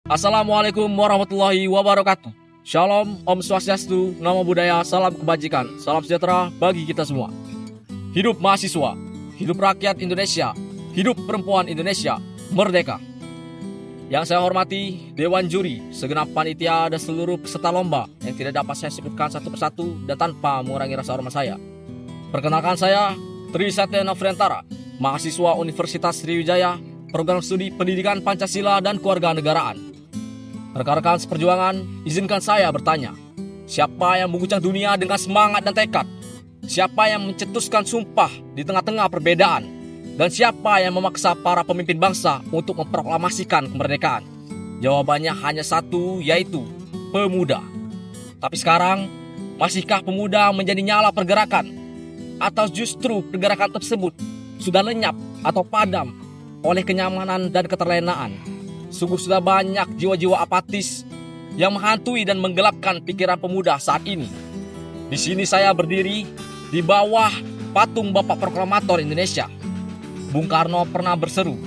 Assalamualaikum warahmatullahi wabarakatuh. Shalom, Om Swastiastu, Namo Buddhaya, salam kebajikan, salam sejahtera bagi kita semua. Hidup mahasiswa, hidup rakyat Indonesia, hidup perempuan Indonesia, merdeka. Yang saya hormati Dewan Juri, segenap panitia dan seluruh peserta lomba yang tidak dapat saya sebutkan satu persatu dan tanpa mengurangi rasa hormat saya. Perkenalkan saya Tri Satya Nofriantara, mahasiswa Universitas Sriwijaya, program studi Pendidikan Pancasila dan Kewarganegaraan. Rekan-rekan seperjuangan, izinkan saya bertanya, siapa yang mengguncang dunia dengan semangat dan tekad? Siapa yang mencetuskan sumpah di tengah-tengah perbedaan? Dan siapa yang memaksa para pemimpin bangsa untuk memproklamasikan kemerdekaan? Jawabannya hanya satu, yaitu pemuda. Tapi sekarang, masihkah pemuda menjadi nyala pergerakan? Atau justru pergerakan tersebut sudah lenyap atau padam oleh kenyamanan dan keterlenaan? Sungguh sudah banyak jiwa-jiwa apatis yang menghantui dan menggelapkan pikiran pemuda saat ini. Di sini saya berdiri di bawah patung Bapak Proklamator Indonesia. Bung Karno pernah berseru,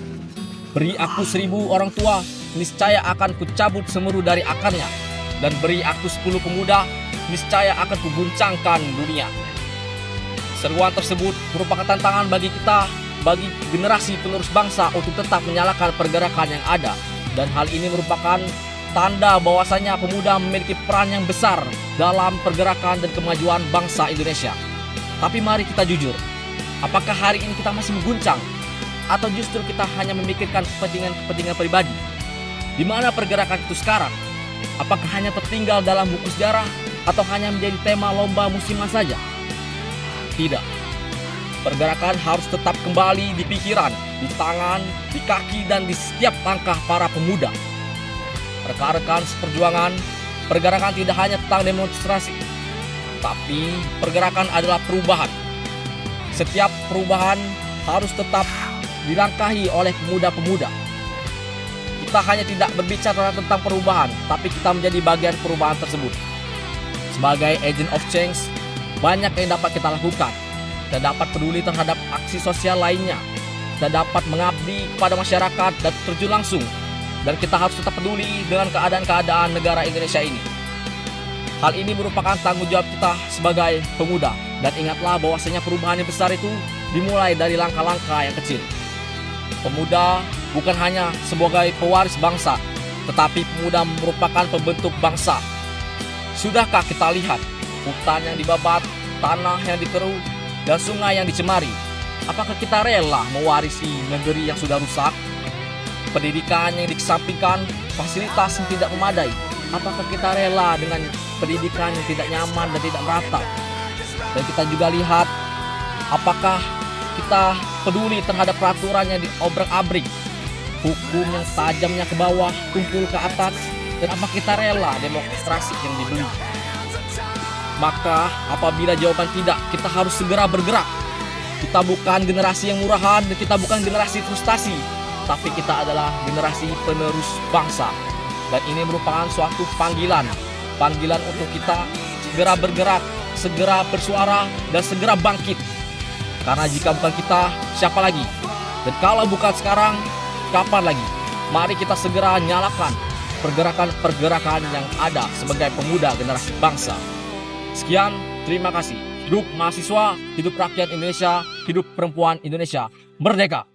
beri aku 1000 orang tua, niscaya akan kucabut semeru dari akarnya. Dan beri aku 10 pemuda, niscaya akan kuguncangkan dunia. Seruan tersebut merupakan tantangan bagi kita, bagi generasi penerus bangsa untuk tetap menyalakan pergerakan yang ada. Dan hal ini merupakan tanda bahwasanya pemuda memiliki peran yang besar dalam pergerakan dan kemajuan bangsa Indonesia. Tapi mari kita jujur, apakah hari ini kita masih mengguncang? Atau justru kita hanya memikirkan kepentingan pribadi? Di mana pergerakan itu sekarang? Apakah hanya tertinggal dalam buku sejarah? Atau hanya menjadi tema lomba musiman saja? Tidak. Pergerakan harus tetap kembali di pikiran, di tangan, di kaki, dan di setiap langkah para pemuda. Rekan-rekan seperjuangan, pergerakan tidak hanya tentang demonstrasi, tapi pergerakan adalah perubahan. Setiap perubahan harus tetap dilangkahi oleh pemuda-pemuda. Kita hanya tidak berbicara tentang perubahan, tapi kita menjadi bagian perubahan tersebut. Sebagai agent of change, banyak yang dapat kita lakukan. Kita dapat peduli terhadap aksi sosial lainnya. Kita dapat mengabdi kepada masyarakat dan terjun langsung. Dan kita harus tetap peduli dengan keadaan-keadaan negara Indonesia ini. Hal ini merupakan tanggung jawab kita sebagai pemuda. Dan ingatlah bahwasanya perubahan yang besar itu dimulai dari langkah-langkah yang kecil. Pemuda bukan hanya sebagai pewaris bangsa, tetapi pemuda merupakan pembentuk bangsa. Sudahkah kita lihat hutan yang dibabat, tanah yang dikeruk, dan sungai yang dicemari? Apakah kita rela mewarisi negeri yang sudah rusak? Pendidikan yang dikesampingkan, fasilitas yang tidak memadai. Apakah kita rela dengan pendidikan yang tidak nyaman dan tidak merata? Dan kita juga lihat, apakah kita peduli terhadap peraturan yang diobrak-abrik, hukum yang tajamnya ke bawah, tumpul ke atas, dan apakah kita rela demonstrasi yang dibeli? Maka apabila jawaban tidak, kita harus segera bergerak. Kita bukan generasi yang murahan dan kita bukan generasi frustasi, tapi kita adalah generasi penerus bangsa. Dan ini merupakan suatu panggilan untuk kita segera bergerak, segera bersuara, dan segera bangkit. Karena jika bukan kita, siapa lagi? Dan kalau bukan sekarang, kapan lagi? Mari kita segera nyalakan pergerakan-pergerakan yang ada sebagai pemuda generasi bangsa. Sekian, terima kasih. Hidup mahasiswa, hidup rakyat Indonesia, hidup perempuan Indonesia, merdeka!